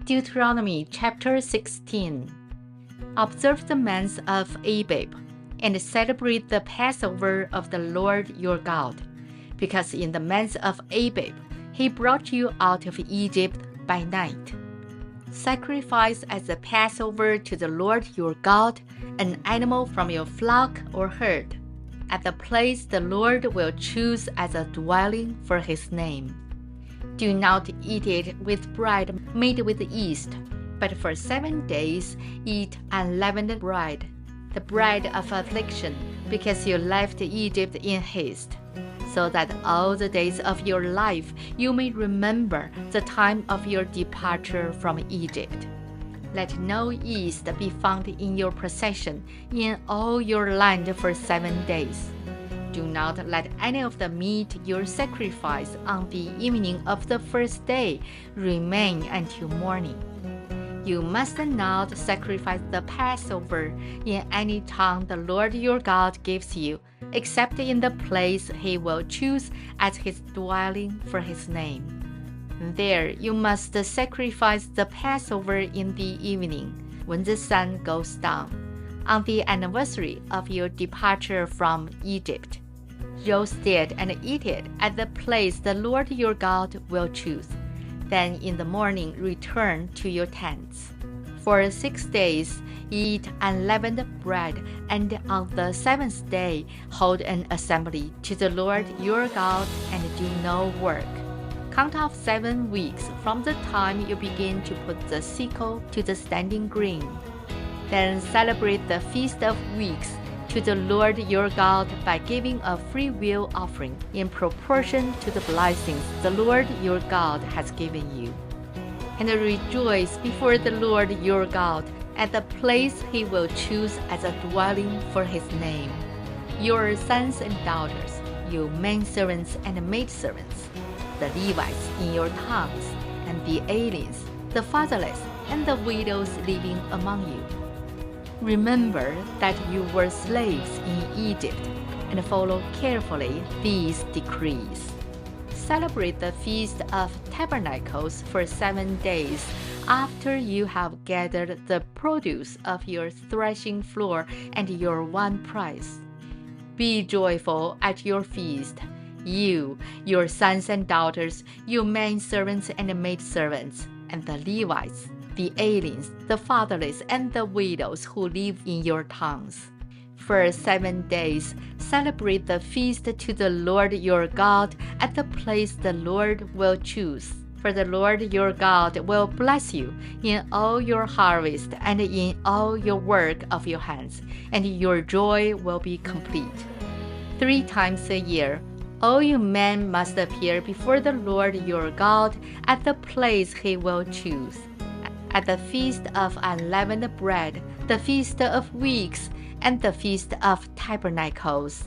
Deuteronomy Chapter 16. Observe the month of Abib, and celebrate the Passover of the Lord your God, because in the month of Abib he brought you out of Egypt by night. Sacrifice as a Passover to the Lord your God an animal from your flock or herd, at the place the Lord will choose as a dwelling for his name. Do not eat it with bread made with yeast, but for 7 days eat unleavened bread, the bread of affliction, because you left Egypt in haste, so that all the days of your life you may remember the time of your departure from Egypt. Let no yeast be found in your possession in all your land for 7 days. Do not let any of the meat you sacrifice on the evening of the first day remain until morning. You must not sacrifice the Passover in any town the Lord your God gives you, except in the place he will choose as his dwelling for his name. There you must sacrifice the Passover in the evening, when the sun goes down, on the anniversary of your departure from Egypt. Roast it and eat it at the place the Lord your God will choose. Then in the morning return to your tents. For 6 days eat unleavened bread, and on the 7th day hold an assembly to the Lord your God, and do no work. Count off 7 weeks from the time you begin to put the sickle to the standing grain. Then celebrate the Feast of Weeks to the Lord your God by giving a freewill offering in proportion to the blessings the Lord your God has given you. And rejoice before the Lord your God at the place he will choose as a dwelling for his name. Your sons and daughters, your manservants and maidservants, the Levites in your towns, and the aliens, the fatherless, and the widows living among you. Remember that you were slaves in Egypt, and follow carefully these decrees. Celebrate the Feast of Tabernacles for 7 days after you have gathered the produce of your threshing floor and your winepress. Be joyful at your feast, you, your sons and daughters, your manservants and maidservants, and the Levites, the aliens, the fatherless, and the widows who live in your towns. For 7 days, celebrate the feast to the Lord your God at the place the Lord will choose. For the Lord your God will bless you in all your harvest and in all your work of your hands, and your joy will be complete. 3 times a year, all you men must appear before the Lord your God at the place he will choose. At the Feast of Unleavened Bread, the Feast of Weeks, and the Feast of Tabernacles.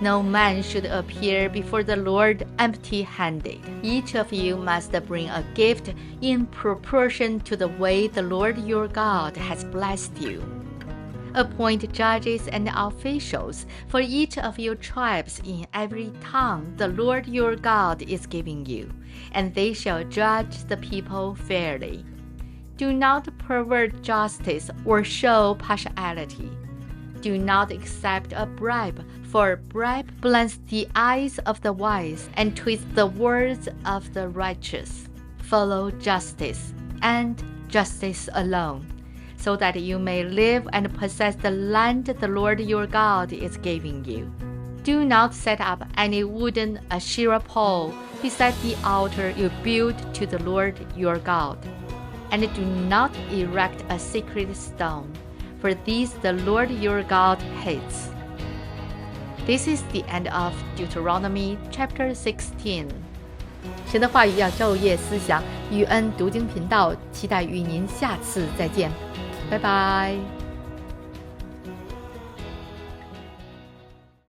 No man should appear before the Lord empty-handed. Each of you must bring a gift in proportion to the way the Lord your God has blessed you. Appoint judges and officials for each of your tribes in every town the Lord your God is giving you, and they shall judge the people fairly. Do not pervert justice or show partiality. Do not accept a bribe, for bribe blinds the eyes of the wise and twists the words of the righteous. Follow justice, and justice alone, so that you may live and possess the land the Lord your God is giving you. Do not set up any wooden Asherah pole beside the altar you build to the Lord your God. And do not erect a sacred stone, for these the Lord your God hates. This is the end of Deuteronomy Chapter 16. 神的话语要昼夜思想，与恩读经频道期待与您下次再见，拜拜。